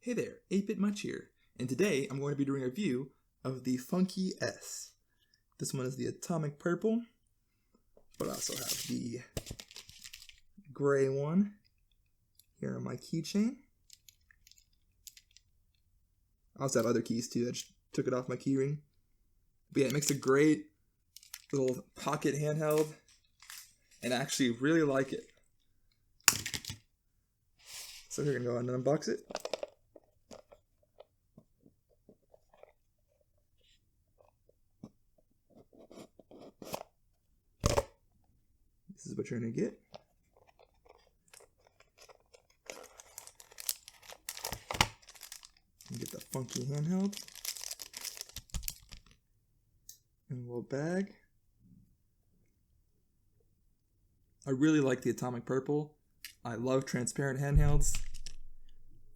Hey there, 8-Bit Much here, and today I'm going to be doing a review of the Funkey S. This one is the atomic purple, but I also have the gray one here on my keychain. I also have other keys too, I just took it off my keyring. But yeah, it makes a great little pocket handheld, and I actually really like it. So we're going to go ahead and unbox it. This is what you're going to get. You get the Funkey handheld. And a little bag. I really like the atomic purple. I love transparent handhelds.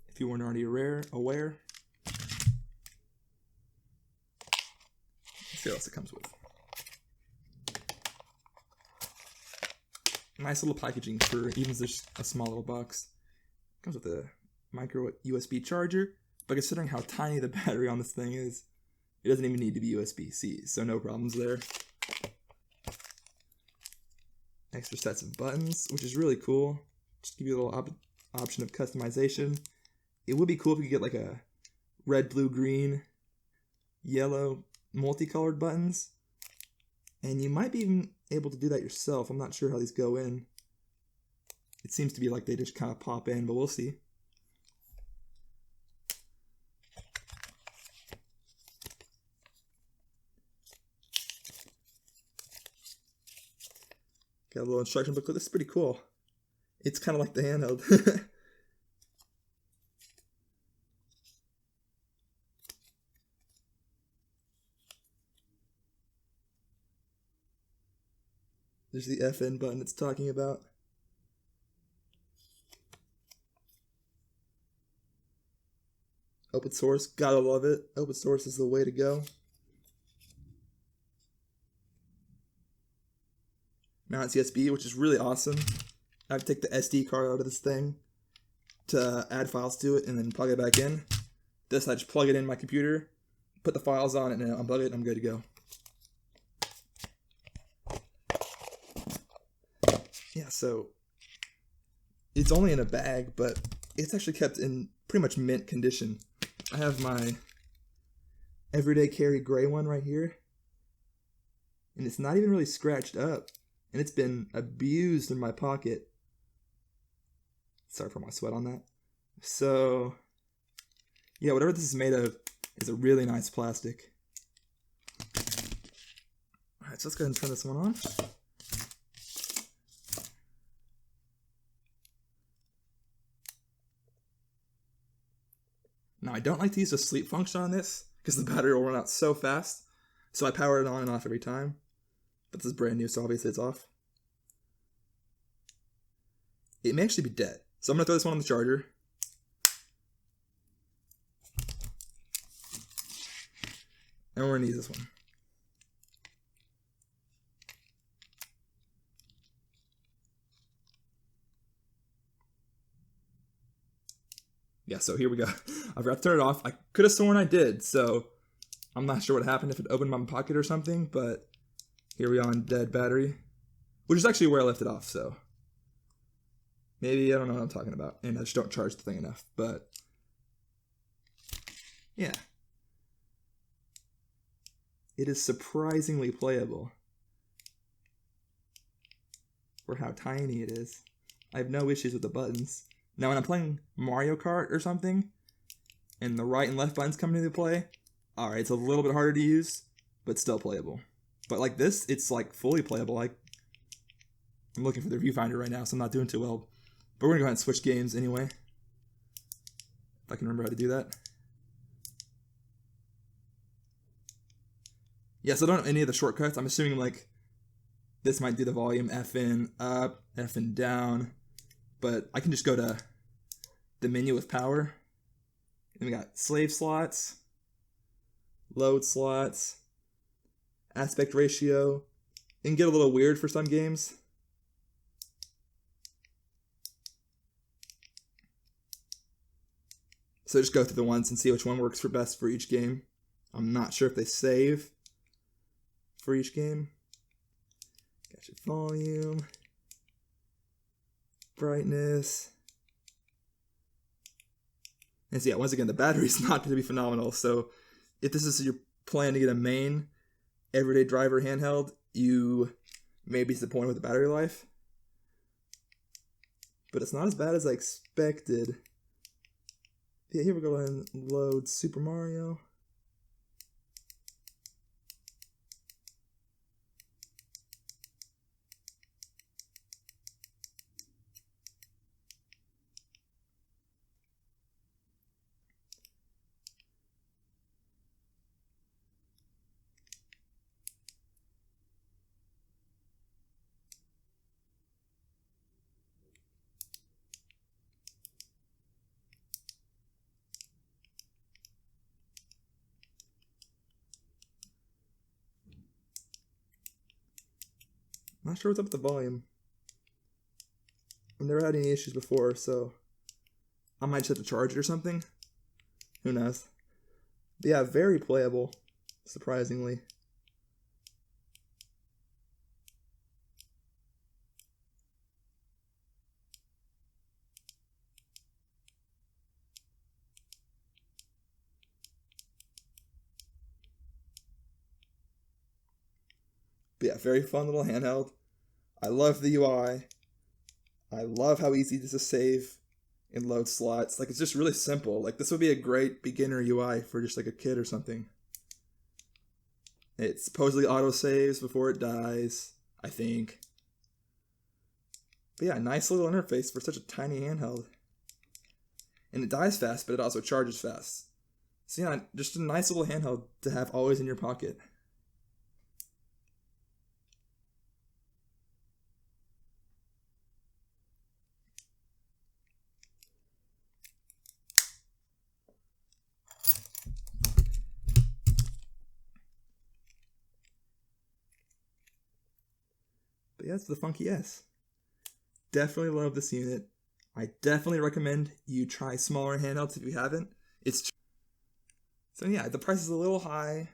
If you weren't already aware. Let's see what else it comes with. Nice little packaging for even just a small little box. Comes with a micro USB charger, but considering how tiny the battery on this thing is, it doesn't even need to be USB-C, so no problems there. Extra sets of buttons, which is really cool. Just give you a little option of customization. It would be cool if you could get like a red, blue, green, yellow, multicolored buttons. And you might be even able to do that yourself. I'm not sure how these go in. It seems to be like they just kind of pop in, but we'll see. Got a little instruction booklet. This is pretty cool. It's kind of like the handheld. There's the FN button it's talking about. Open source, gotta love it. Open source is the way to go. Now it's USB, which is really awesome. I have to take the SD card out of this thing to add files to it and then plug it back in. This, I just plug it in my computer, put the files on it, and then unplug it, and I'm good to go. Yeah, so it's only in a bag, but it's actually kept in pretty much mint condition. I have my everyday carry gray one right here, and it's not even really scratched up, and it's been abused in my pocket. Sorry for my sweat on that. So yeah, whatever this is made of is a really nice plastic. Alright, so let's go ahead and turn this one on. Now, I don't like to use the sleep function on this because the battery will run out so fast. So I power it on and off every time. But this is brand new, so obviously it's off. It may actually be dead. So I'm going to throw this one on the charger. And we're going to use this one. Yeah, so here we go. I forgot to turn it off. I could have sworn I did, so I'm not sure what happened if it opened my pocket or something, but here we are on dead battery, which is actually where I left it off, so maybe I don't know what I'm talking about, and I just don't charge the thing enough, but yeah. It is surprisingly playable for how tiny it is. I have no issues with the buttons. Now, when I'm playing Mario Kart or something, and the right and left buttons come into play, alright, it's a little bit harder to use, but still playable. But like this, it's like fully playable. I'm looking for the viewfinder right now, so I'm not doing too well. But we're going to go ahead and switch games anyway. If I can remember how to do that. Yeah, so I don't know any of the shortcuts. I'm assuming like this might do the volume FN up, FN down. But I can just go to the menu with power. And we got slave slots, load slots, aspect ratio. It can get a little weird for some games. So just go through the ones and see which one works for best for each game. I'm not sure if they save for each game. Got your volume, brightness. And so yeah, once again, the battery's not going to be phenomenal. So if this is your plan to get a main everyday driver handheld, you may be disappointed with the battery life. But it's not as bad as I expected. Yeah, here we go and load Super Mario. Not sure what's up with the volume. I've never had any issues before, so I might just have to charge it or something. Who knows? But yeah, very playable, surprisingly. But yeah, very fun little handheld. I love the UI. I love how easy it is to save and load slots. Like, it's just really simple. Like, this would be a great beginner UI for just like a kid or something. It supposedly auto saves before it dies, I think. But yeah, nice little interface for such a tiny handheld. And it dies fast, but it also charges fast. So yeah, just a nice little handheld to have always in your pocket. But yeah, it's the Funkey S. Definitely love this unit. I definitely recommend you try smaller handhelds if you haven't. So yeah, the price is a little high.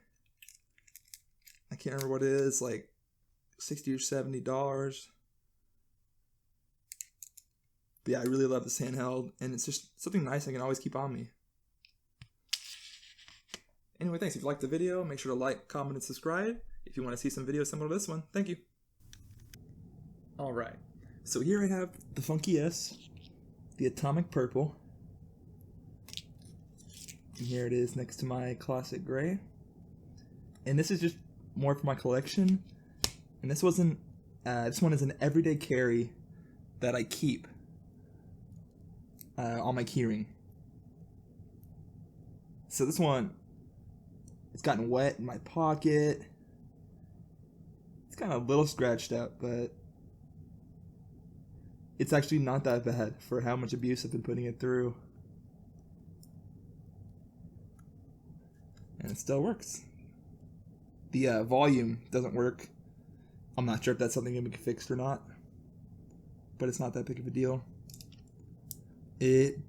I can't remember what it is, like $60 or $70. But yeah, I really love this handheld, and it's just something nice I can always keep on me. Anyway, thanks. If you liked the video, make sure to like, comment, and subscribe if you want to see some videos similar to this one. Thank you. Alright, so here I have the Funkey S, the Atomic Purple. And here it is next to my classic gray. And this is just more for my collection. And this one is an everyday carry that I keep on my keyring. So this one, it's gotten wet in my pocket. It's kind of a little scratched up, but it's actually not that bad for how much abuse I've been putting it through. And it still works. The volume doesn't work. I'm not sure if that's something that can be fixed or not, but it's not that big of a deal. It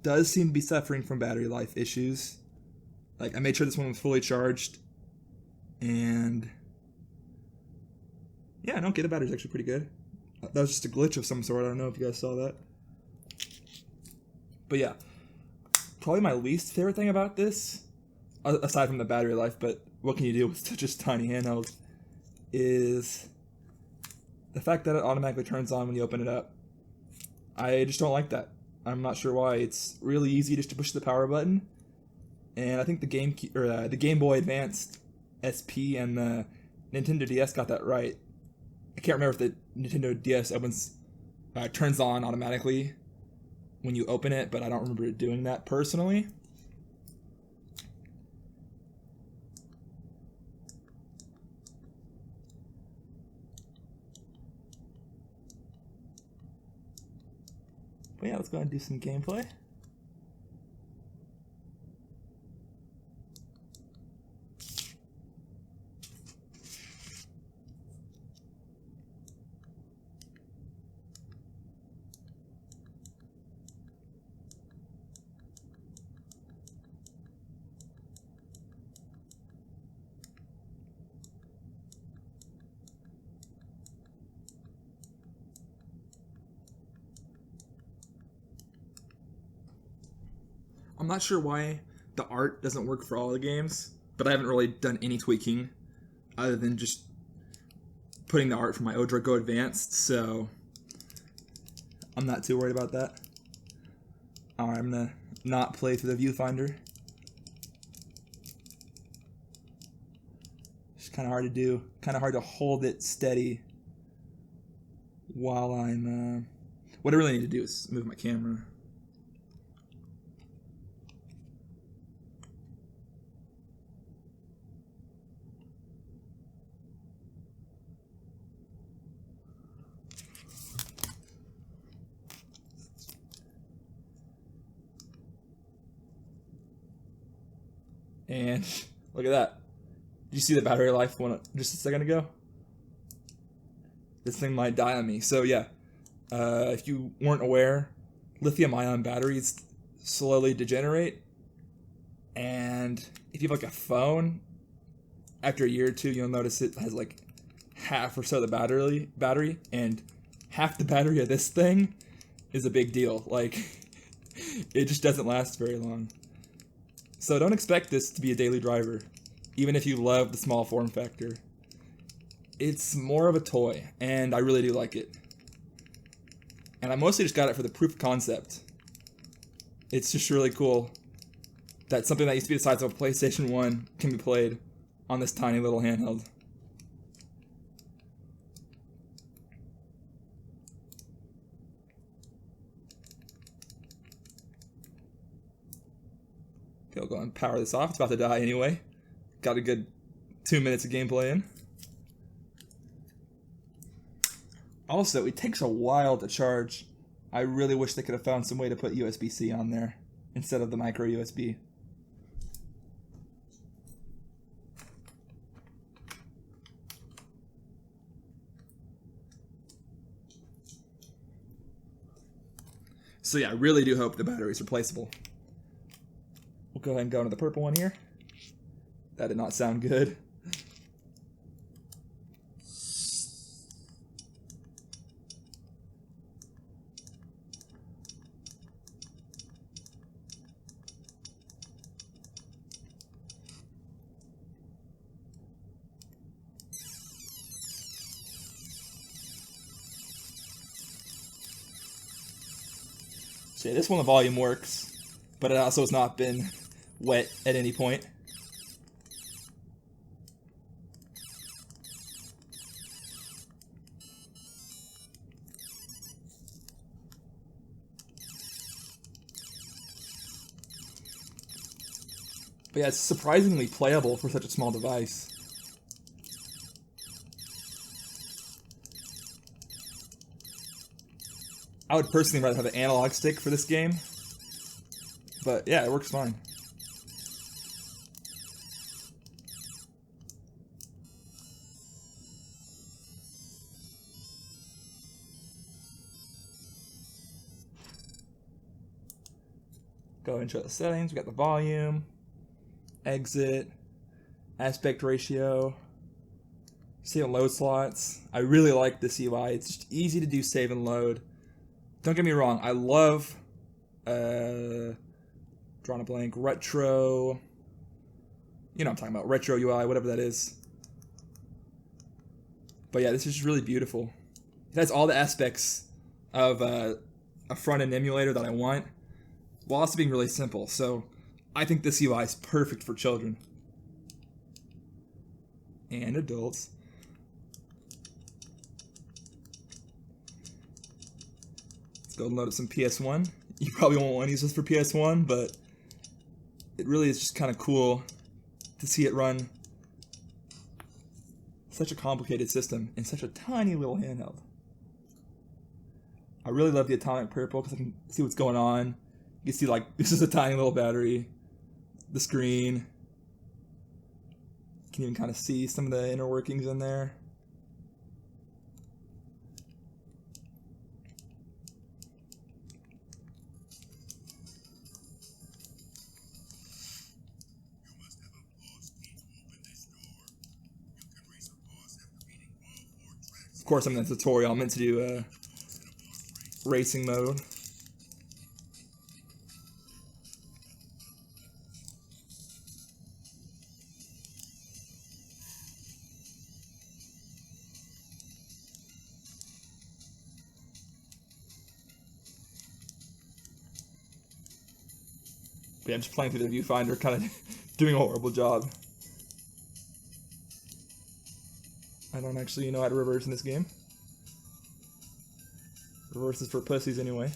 does seem to be suffering from battery life issues. Like, I made sure this one was fully charged, and yeah, no, the battery's actually pretty good. That was just a glitch of some sort. I don't know if you guys saw that. But yeah, probably my least favorite thing about this, aside from the battery life, but what can you do with such a tiny handheld, is the fact that it automatically turns on when you open it up. I just don't like that. I'm not sure why. It's really easy just to push the power button, and I think the Game Boy Advanced SP and the Nintendo DS got that right. I can't remember if the Nintendo DS turns on automatically when you open it, but I don't remember it doing that personally. But yeah, let's go ahead and do some gameplay. I'm not sure why the art doesn't work for all the games, but I haven't really done any tweaking other than just putting the art from my Odra Go Advanced, so I'm not too worried about that. Alright, I'm gonna not play through the viewfinder. It's kind of hard to do, kind of hard to hold it steady while I'm, what I really need to do is move my camera. And look at that. Did you see the battery life just a second ago? This thing might die on me. So yeah, if you weren't aware, lithium-ion batteries slowly degenerate. And if you have like a phone, after a year or two, you'll notice it has like half or so the battery, and half the battery of this thing is a big deal. Like, it just doesn't last very long. So don't expect this to be a daily driver, even if you love the small form factor. It's more of a toy, and I really do like it. And I mostly just got it for the proof of concept. It's just really cool that something that used to be the size of a PlayStation 1 can be played on this tiny little handheld. Okay, I'll go and power this off. It's about to die anyway. Got a good 2 minutes of gameplay in. Also, it takes a while to charge. I really wish they could have found some way to put USB-C on there instead of the micro USB. So yeah, I really do hope the battery is replaceable. We'll go ahead and go into the purple one here. That did not sound good. So yeah, this one the volume works, but it also has not been wet at any point. But yeah, it's surprisingly playable for such a small device. I would personally rather have an analog stick for this game, but yeah, it works fine. Go into the settings, we got the volume, exit, aspect ratio, save and load slots. I really like this UI. It's just easy to do save and load. Don't get me wrong, I love, drawing a blank, retro, you know what I'm talking about, retro UI, whatever that is. But yeah, this is really beautiful. It has all the aspects of a front-end emulator that I want, while also being really simple. So I think this UI is perfect for children. And adults. Go and load up some PS1. You probably won't want to use this for PS1, but it really is just kind of cool to see it run such a complicated system in such a tiny little handheld. I really love the atomic purple because I can see what's going on. You can see, like, this is a tiny little battery, the screen. You can even kind of see some of the inner workings in there. Of course, I'm in the tutorial. I'm meant to do racing mode. But yeah, I'm just playing through the viewfinder, kind of doing a horrible job. I don't actually know how to reverse in this game. Reverse is for pussies anyway.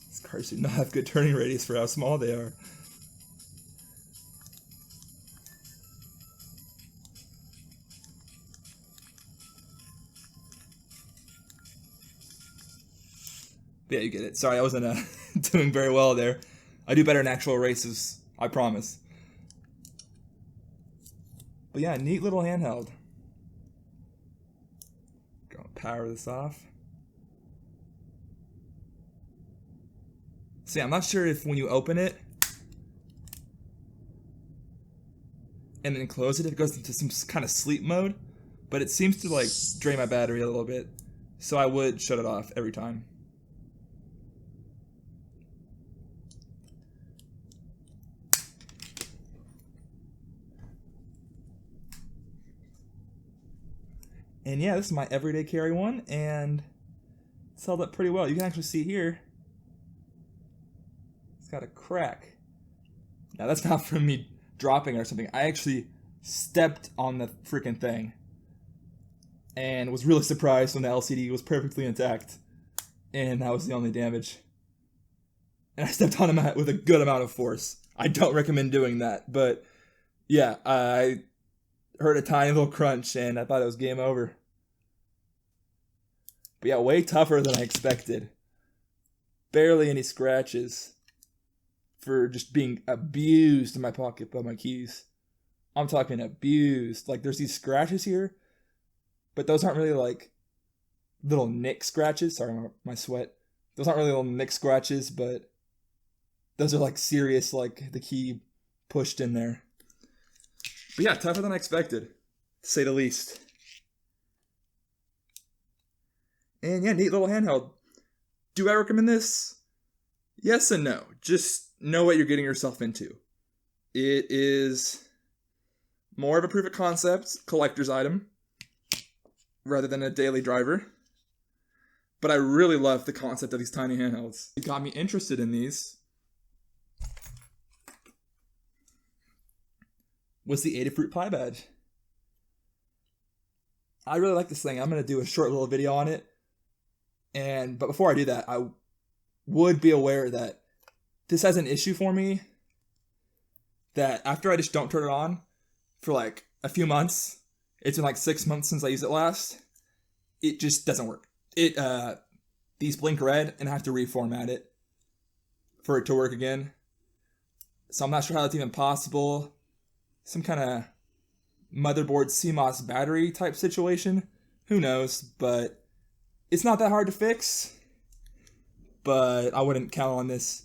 These cars do not have good turning radius for how small they are. Yeah, you get it. Sorry, I wasn't doing very well there. I do better in actual races, I promise. But yeah, neat little handheld. Gonna power this off. See, I'm not sure if when you open it and then close it, if it goes into some kind of sleep mode, but it seems to like drain my battery a little bit, so I would shut it off every time. And yeah, this is my everyday carry one, and it's held up pretty well. You can actually see here, it's got a crack. Now that's not from me dropping it or something. I actually stepped on the freaking thing and was really surprised when the LCD was perfectly intact, and that was the only damage. And I stepped on it with a good amount of force. I don't recommend doing that, but yeah, I heard a tiny little crunch and I thought it was game over. But yeah, way tougher than I expected. Barely any scratches for just being abused in my pocket by my keys. I'm talking abused. Like, there's these scratches here, but those aren't really like little nick scratches. Sorry, my sweat. Those aren't really little nick scratches, but those are like serious, like the key pushed in there. But yeah, tougher than I expected, to say the least. And yeah, neat little handheld. Do I recommend this? Yes and no. Just know what you're getting yourself into. It is more of a proof of concept collector's item rather than a daily driver. But I really love the concept of these tiny handhelds. It got me interested in these was the Adafruit Pie badge. I really like this thing. I'm going to do a short little video on it. But before I do that, I would be aware that this has an issue for me that after I just don't turn it on for like a few months, it's been like 6 months since I used it last, it just doesn't work. These blink red and I have to reformat it for it to work again. So I'm not sure how that's even possible. Some kind of motherboard CMOS battery type situation. Who knows, but it's not that hard to fix. But I wouldn't count on this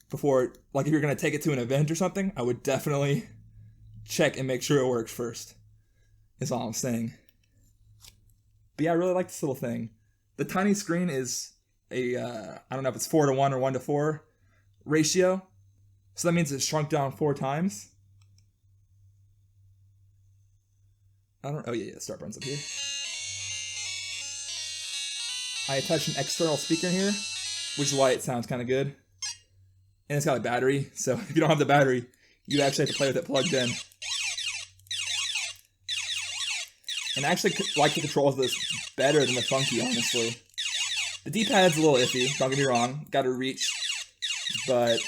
before, like if you're going to take it to an event or something, I would definitely check and make sure it works first. Is all I'm saying. But yeah, I really like this little thing. The tiny screen is a, I don't know if it's 4:1 or 1:4 ratio. So that means it's shrunk down 4 times. Oh yeah, start buttons up here. I attached an external speaker in here, which is why it sounds kind of good. And it's got a battery, so if you don't have the battery, you actually have to play with it plugged in. And I actually like the controls of this better than the Funkey, honestly. The D-pad's a little iffy, don't get me wrong, gotta reach. But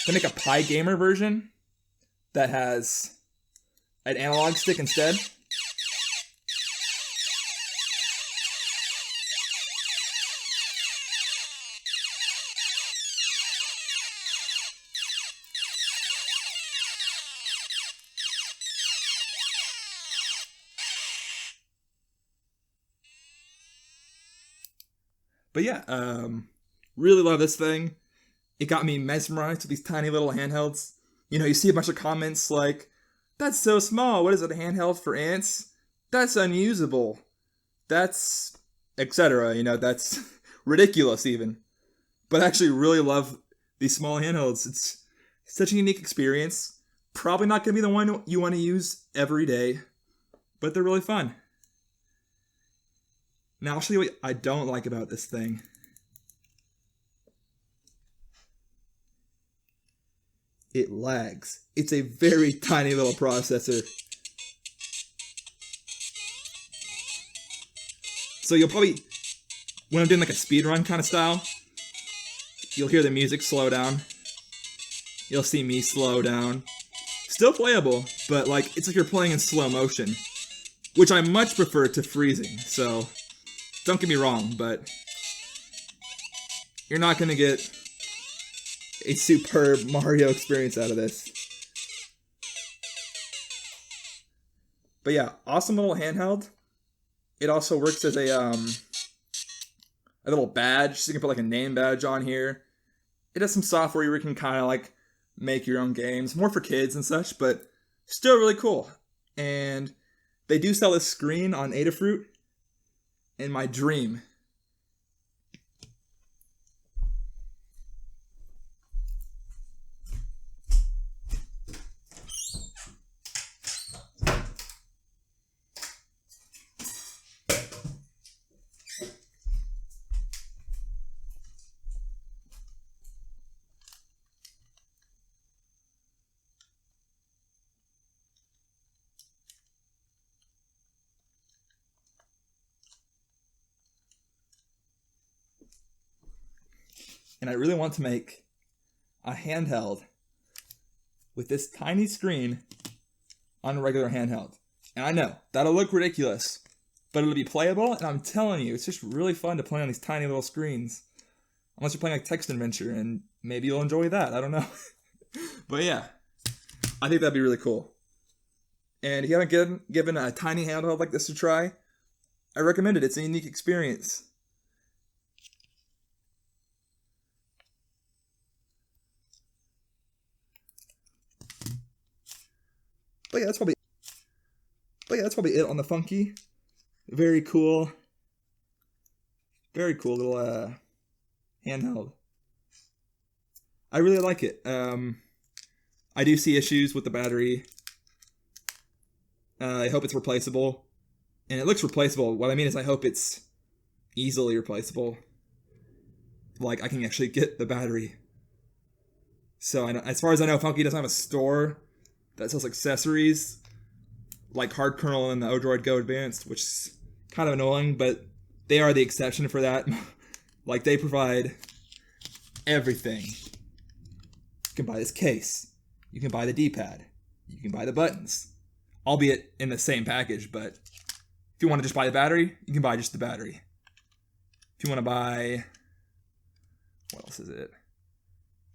they make a Pi Gamer version that has an analog stick instead. But yeah, really love this thing. It got me mesmerized with these tiny little handhelds. You know, you see a bunch of comments like, "That's so small, what is it, a handheld for ants? That's unusable." that's etc. You know, that's ridiculous even. But I actually really love these small handhelds. It's such a unique experience. Probably not going to be the one you want to use every day, but they're really fun. Now I'll show you what I don't like about this thing. It lags. It's a very tiny little processor. So you'll probably, when I'm doing like a speedrun kind of style, you'll hear the music slow down. You'll see me slow down. Still playable, but like it's like you're playing in slow motion, which I much prefer to freezing. So don't get me wrong, but you're not going to get a superb Mario experience out of this. But yeah, awesome little handheld. It also works as a little badge, so you can put like a name badge on here. It has some software where you can kind of like make your own games, more for kids and such, but still really cool. And they do sell this screen on Adafruit. In my dream. And I really want to make a handheld with this tiny screen on a regular handheld. And I know, that'll look ridiculous, but it'll be playable, and I'm telling you, it's just really fun to play on these tiny little screens. Unless you're playing like Text Adventure, and maybe you'll enjoy that, I don't know. But yeah, I think that'd be really cool. And if you haven't given a tiny handheld like this a try, I recommend it. It's a unique experience. But yeah, that's probably it on the Funkey. Very cool little handheld. I really like it. I do see issues with the battery. I hope it's replaceable. And it looks replaceable. What I mean is I hope it's easily replaceable. Like, I can actually get the battery. So, as far as I know, Funkey doesn't have a store that sells accessories like Hard Kernel and the Odroid Go Advanced, which is kind of annoying, but they are the exception for that. Like, they provide everything. You can buy this case. You can buy the D-pad. You can buy the buttons. Albeit in the same package, but if you want to just buy the battery, you can buy just the battery. If you want to buy... what else is it?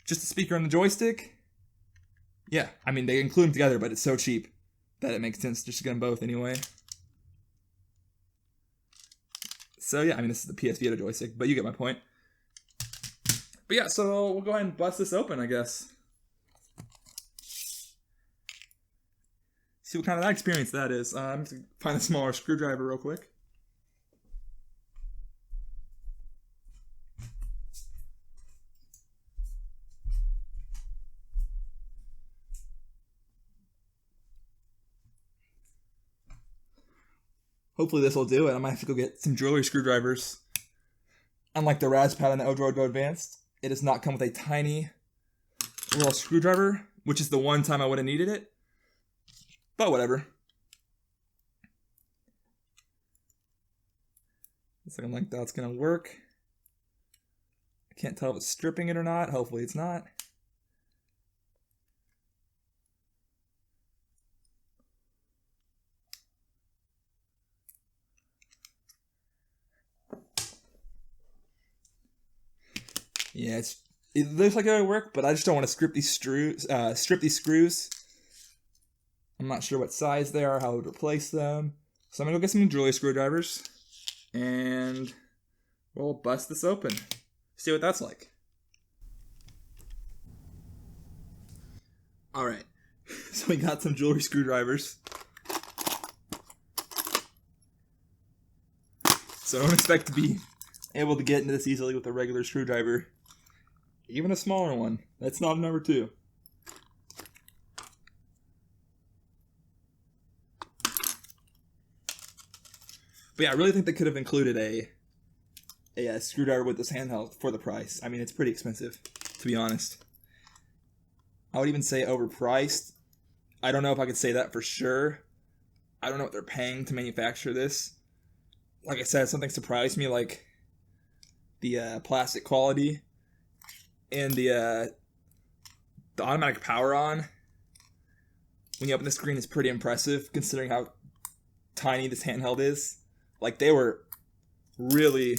Just the speaker and the joystick? Yeah, I mean, they include them together, but it's so cheap that it makes sense just to get them both anyway. So yeah, I mean, this is the PS Vita joystick, but you get my point. But yeah, so we'll go ahead and bust this open, I guess. See what kind of that experience that is. I'm going to find a smaller screwdriver real quick. Hopefully this will do it. I might have to go get some jewelry screwdrivers. Unlike the Raspad and the Odroid Go Advanced, it does not come with a tiny little screwdriver, which is the one time I would have needed it. But whatever. Looks like that's going to work. I can't tell if it's stripping it or not. Hopefully it's not. Yeah, it looks like it would work, but I just don't want to strip these screws. I'm not sure what size they are, how I would replace them. So I'm going to go get some jewelry screwdrivers, and we'll bust this open. See what that's like. Alright, so we got some jewelry screwdrivers. So don't expect to be able to get into this easily with a regular screwdriver. Even a smaller one. That's not number 2. But yeah, I really think they could have included a screwdriver with this handheld for the price. I mean, it's pretty expensive, to be honest. I would even say overpriced. I don't know if I could say that for sure. I don't know what they're paying to manufacture this. Like I said, something surprised me, like the plastic quality and the automatic power on when you open the screen is pretty impressive, considering how tiny this handheld is. Like, they were really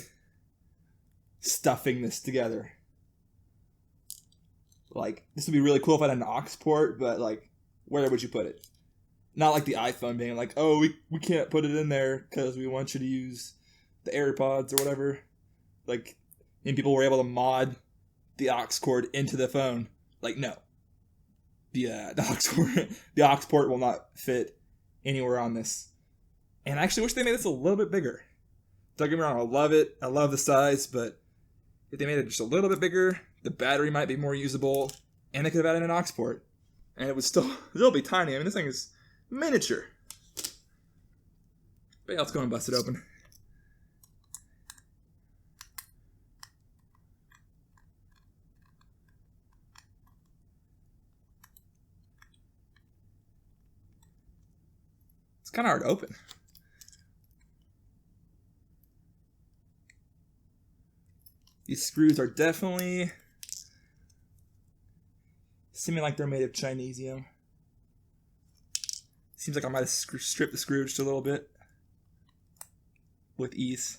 stuffing this together. Like, this would be really cool if I had an aux port, but, like, where would you put it? Not like the iPhone being like, oh, we can't put it in there because we want you to use the AirPods or whatever. Like, and people were able to mod the aux cord into the phone. Like, no. The aux port will not fit anywhere on this. And I actually wish they made this a little bit bigger. Don't get me wrong, I love it. I love the size, but if they made it just a little bit bigger, the battery might be more usable, and they could have added an aux port. And it would still be tiny. I mean, this thing is miniature. But yeah, let's go and bust it open. It's kind of hard to open. These screws are definitely seeming like they're made of Chinesium. Seems like I might have stripped the screw just a little bit with ease.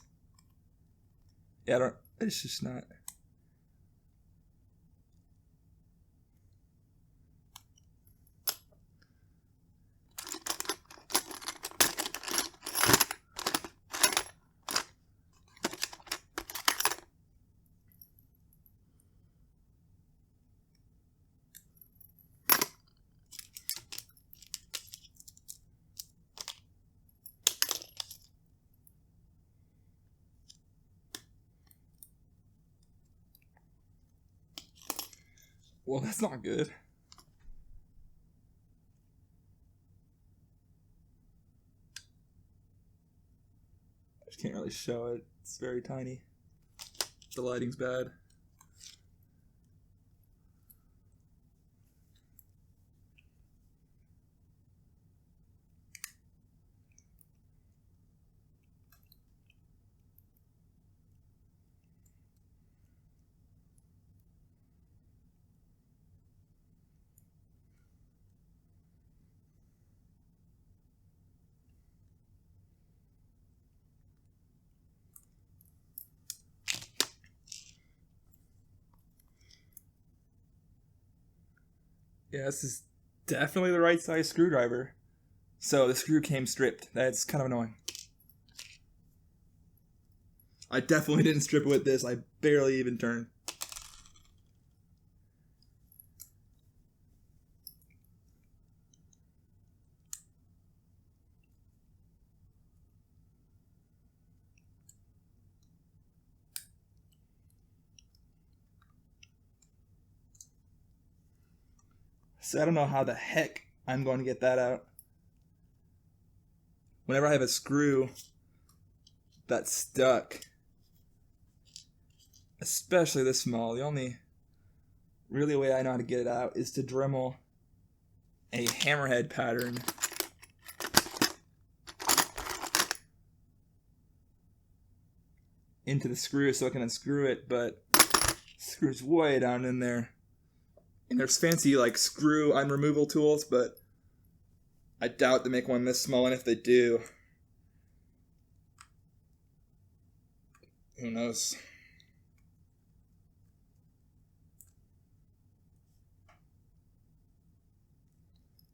Yeah, it's just not. Well, that's not good. I just can't really show it. It's very tiny. The lighting's bad. Yeah, this is definitely the right size screwdriver. So the screw came stripped. That's kind of annoying. I definitely didn't strip it with this. I barely even turned. So I don't know how the heck I'm going to get that out. Whenever I have a screw that's stuck, especially this small, the only really way I know how to get it out is to Dremel a hammerhead pattern into the screw so I can unscrew it, but the screw's way down in there. And there's fancy like screw unremoval tools, but I doubt they make one this small, and if they do, who knows?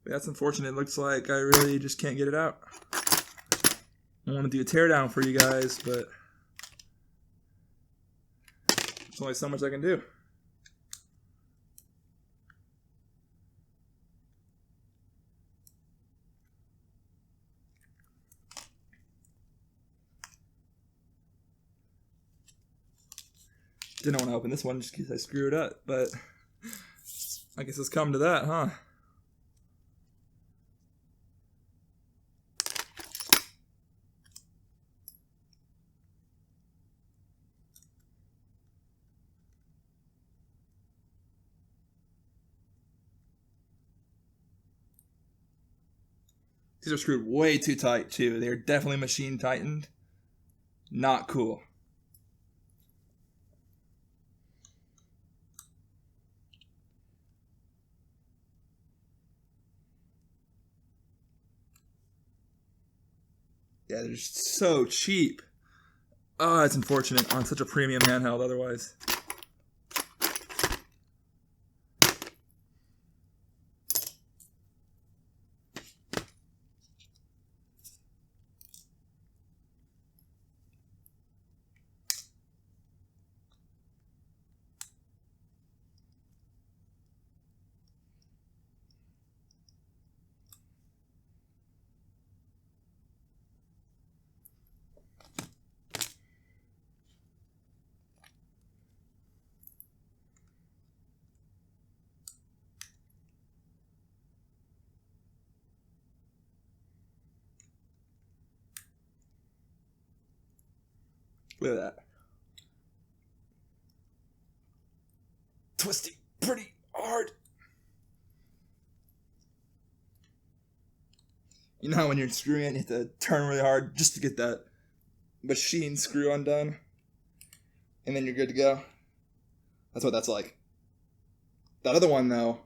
But that's unfortunate. It looks like I really just can't get it out. I want to do a teardown for you guys, but there's only so much I can do. Didn't want to open this one just because I screwed up, but I guess it's come to that, huh? These are screwed way too tight, too. They're definitely machine tightened. Not cool. Yeah, they're just so cheap. Oh, it's unfortunate on such a premium handheld otherwise. Look at that. Twisting pretty hard. You know how when you're screwing it, you have to turn really hard just to get that machine screw undone? And then you're good to go. That's what that's like. That other one, though,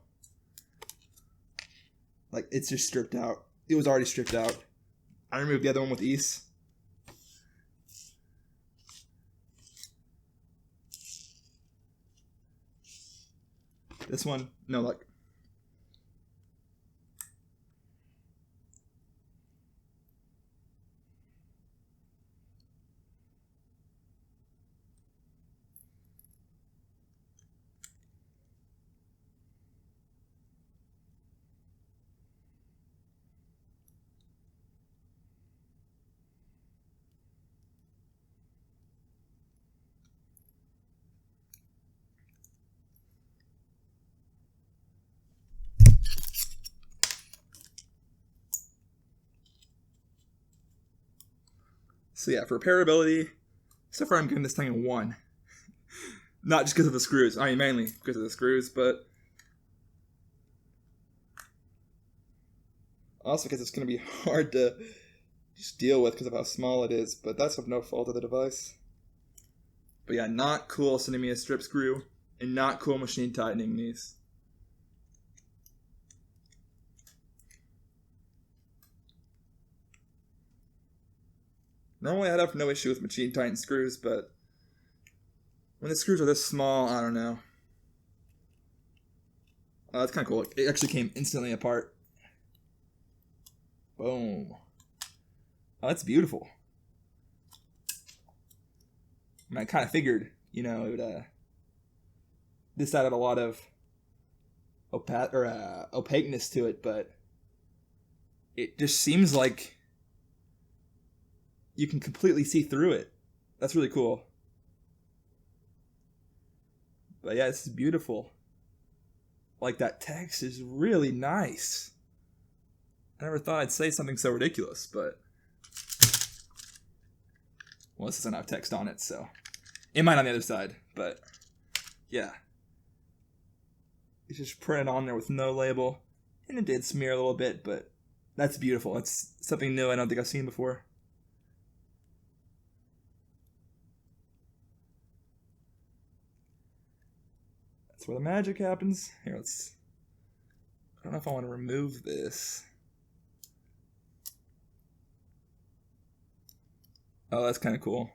like, it's just stripped out. It was already stripped out. I removed the other one with ease. This one, no luck. So yeah, for repairability, so far I'm giving this thing a 1. Not just because of the screws. I mean, mainly because of the screws, but also because it's going to be hard to just deal with because of how small it is, but that's of no fault of the device. But yeah, not cool sending me a strip screw, and not cool machine tightening these. Normally I'd have no issue with machine tightened screws, but when the screws are this small, I don't know. Oh, that's kind of cool. It actually came instantly apart. Boom. Oh, that's beautiful. I mean, I kind of figured, you know, it would, this added a lot of opaqueness to it, but it just seems like you can completely see through it. That's really cool. But yeah, this is beautiful. Like, that text is really nice. I never thought I'd say something so ridiculous, but well, this doesn't have text on it, so it might on the other side, but yeah. It's just printed on there with no label, and it did smear a little bit, but that's beautiful. It's something new I don't think I've seen before. That's where the magic happens. Here, let's... I don't know if I want to remove this. Oh, that's kind of cool.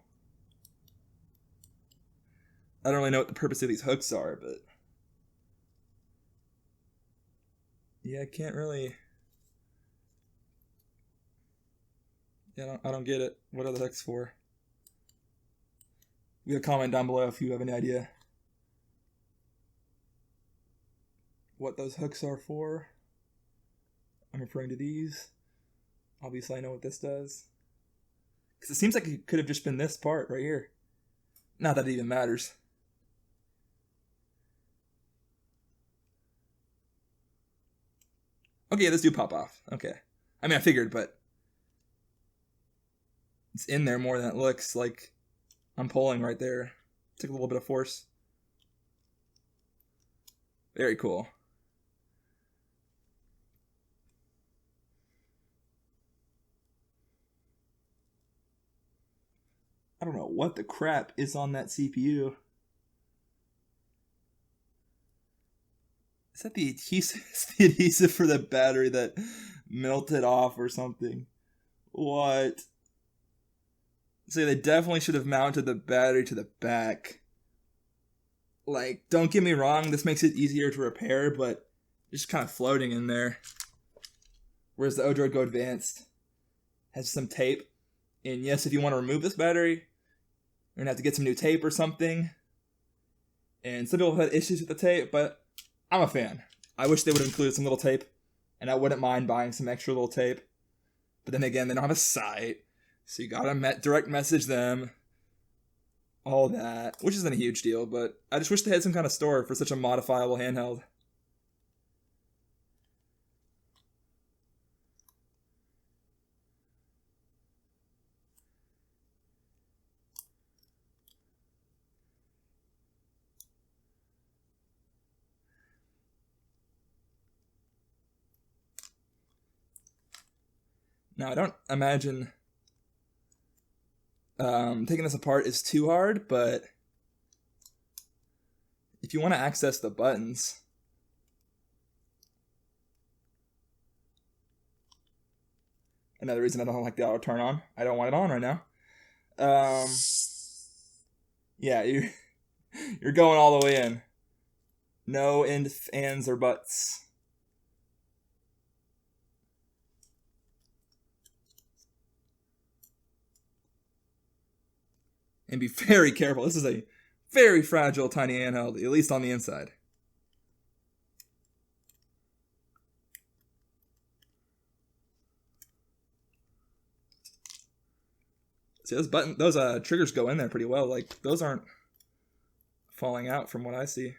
I don't really know what the purpose of these hooks are, but yeah, I can't really... Yeah, I don't get it. What are the hooks for? Leave a comment down below if you have any idea what those hooks are for. I'm referring to these. Obviously, I know what this does. Because it seems like it could have just been this part right here. Not that it even matters. Okay, yeah, this do pop off. Okay. I mean, I figured, but it's in there more than it looks. Like, I'm pulling right there. Took a little bit of force. Very cool. I don't know what the crap is on that CPU. Is that the adhesive? It's the adhesive for the battery that melted off or something. What? So they definitely should have mounted the battery to the back. Like, don't get me wrong, this makes it easier to repair, but it's just kind of floating in there. Whereas the Odroid Go Advanced has some tape. And yes, if you want to remove this battery, you're going to have to get some new tape or something. And some people have had issues with the tape, but I'm a fan. I wish they would have included some little tape, and I wouldn't mind buying some extra little tape. But then again, they don't have a site, so you gotta direct message them. All that, which isn't a huge deal, but I just wish they had some kind of store for such a modifiable handheld. Now, I don't imagine taking this apart is too hard, but if you want to access the buttons, another reason I don't like the auto turn on. I don't want it on right now. Yeah, you're going all the way in. No ifs, ands, or buts. And be very careful. This is a very fragile, tiny handheld, at least on the inside. See, those triggers go in there pretty well. Like, those aren't falling out from what I see.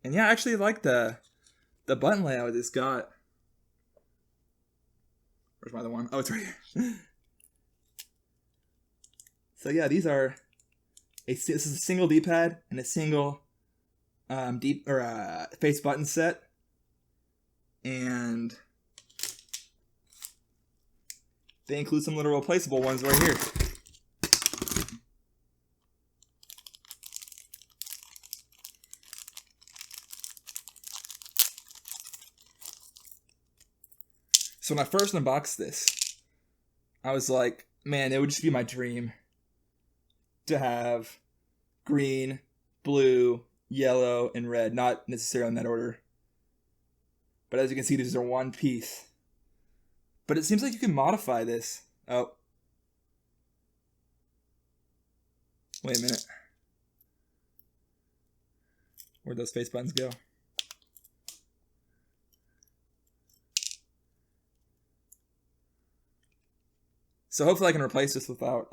And yeah, I actually like the button layout it's got. Where's my other one? Oh, it's right here. So yeah, these are this is a single D-pad and a single face button set, and they include some little replaceable ones right here. So when I first unboxed this, I was like, man, it would just be my dream to have green, blue, yellow, and red. Not necessarily in that order. But as you can see, these are one piece. But it seems like you can modify this. Oh. Wait a minute. Where'd those face buttons go? So hopefully I can replace this without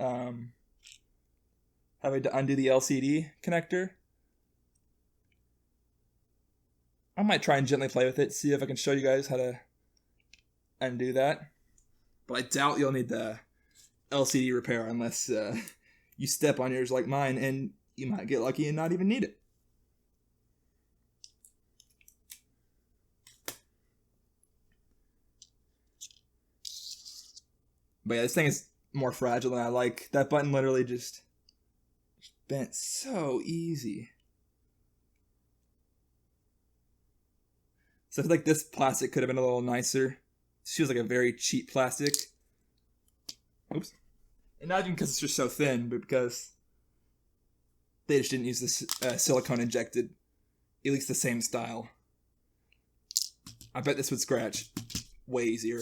having to undo the LCD connector. I might try and gently play with it, see if I can show you guys how to undo that. But I doubt you'll need the LCD repair unless you step on yours like mine, and you might get lucky and not even need it. But yeah, this thing is more fragile than I like. That button literally just bent so easy. So I feel like this plastic could have been a little nicer. This feels like a very cheap plastic. Oops. And not even because it's just so thin, but because they just didn't use this silicone injected, at least the same style. I bet this would scratch way easier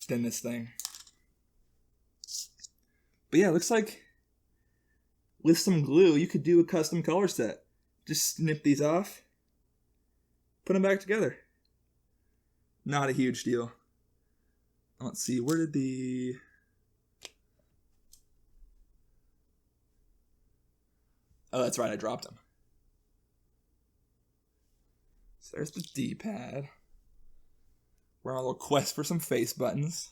than this thing. But yeah, it looks like with some glue, you could do a custom color set. Just snip these off, put them back together. Not a huge deal. Let's see, where did the... Oh, that's right, I dropped them. So there's the D-pad. We're on a little quest for some face buttons.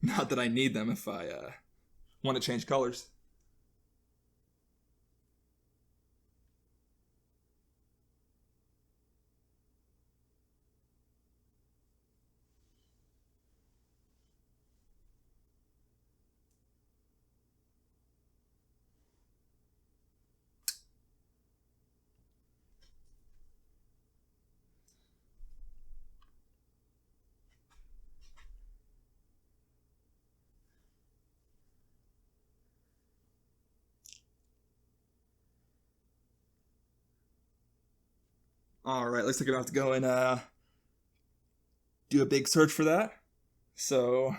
Not that I need them if I want to change colors. Alright, looks like I'm going to have to go and do a big search for that. So,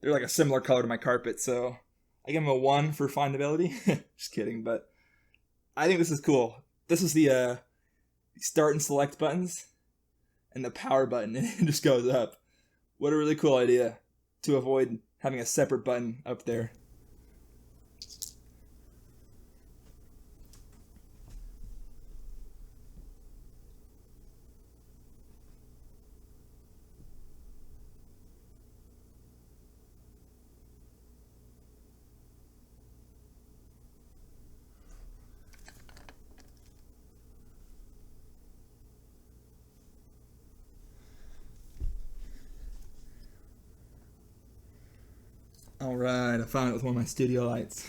they're like a similar color to my carpet, so I give them a 1 for findability. Just kidding, but I think this is cool. This is the start and select buttons, and the power button, and it just goes up. What a really cool idea to avoid having a separate button up there. Alright, I found it with one of my studio lights.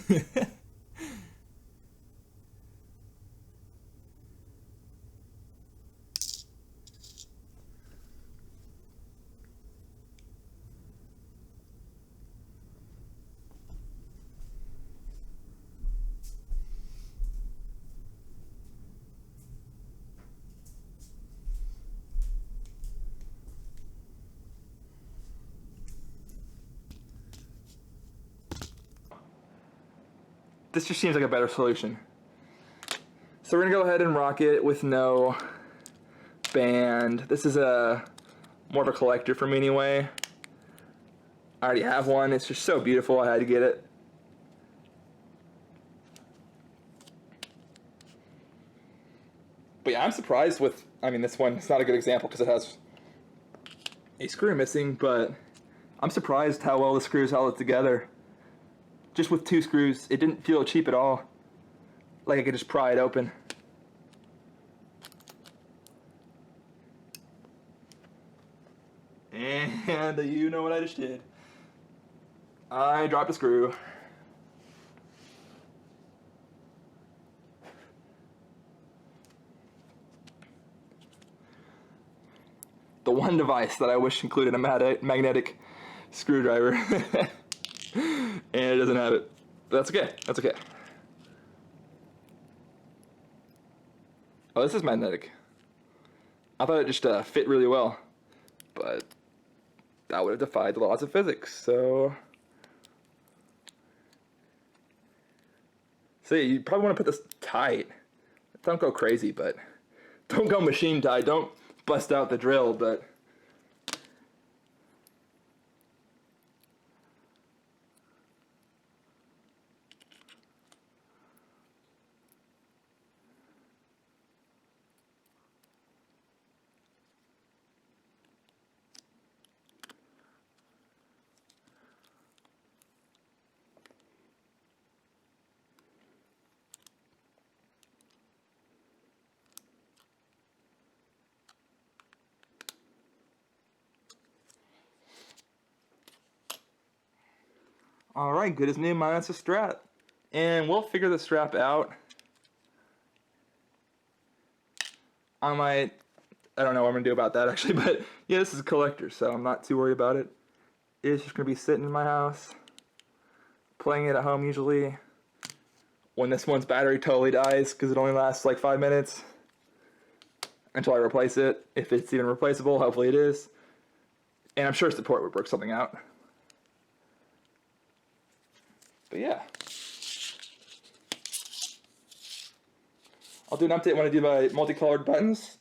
This just seems like a better solution. So we're gonna go ahead and rock it with no band. This is more of a collector for me anyway. I already have one. It's just so beautiful. I had to get it. But yeah, I'm surprised with, I mean, this one, it's not a good example because it has a screw missing, but I'm surprised how well the screws held it together. Just with 2 screws, it didn't feel cheap at all. Like I could just pry it open. And you know what I just did. I dropped a screw. The one device that I wish included a magnetic screwdriver. And it doesn't have it. That's okay. That's okay. Oh, this is magnetic. I thought it just fit really well, but that would have defied the laws of physics. So yeah, you probably want to put this tight. Don't go crazy, but don't go machine tight. Don't bust out the drill, but alright, good as new minus a strap. And we'll figure the strap out. I don't know what I'm going to do about that actually, but yeah, this is a collector, so I'm not too worried about it. It's just going to be sitting in my house, playing it at home usually, when this one's battery totally dies, because it only lasts like 5 minutes, until I replace it, if it's even replaceable, hopefully it is. And I'm sure support would work something out. But yeah. I'll do an update when I do my multicolored buttons,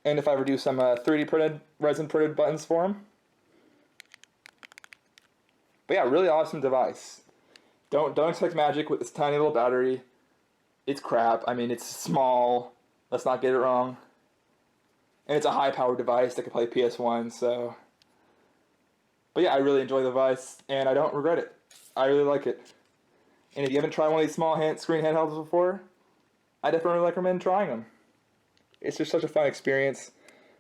and if I ever do some 3D printed, resin printed buttons for them. But yeah, really awesome device. Don't expect magic with this tiny little battery. It's crap. I mean, it's small. Let's not get it wrong. And it's a high-powered device that can play PS1, so... But yeah, I really enjoy the device, and I don't regret it. I really like it. And if you haven't tried one of these small screen handhelds before, I definitely recommend trying them. It's just such a fun experience.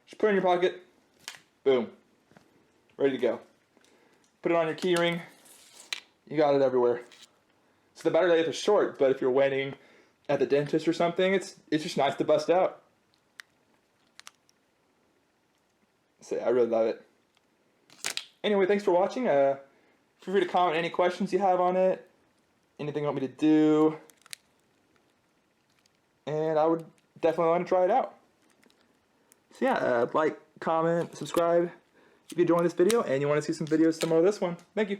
Just put it in your pocket. Boom. Ready to go. Put it on your key ring. You got it everywhere. So the battery life is short, but if you're waiting at the dentist or something, it's just nice to bust out. So I really love it. Anyway, thanks for watching. Feel free to comment any questions you have on it, anything you want me to do, and I would definitely want to try it out. So yeah, like, comment, subscribe if you enjoyed this video and you want to see some videos similar to this one. Thank you.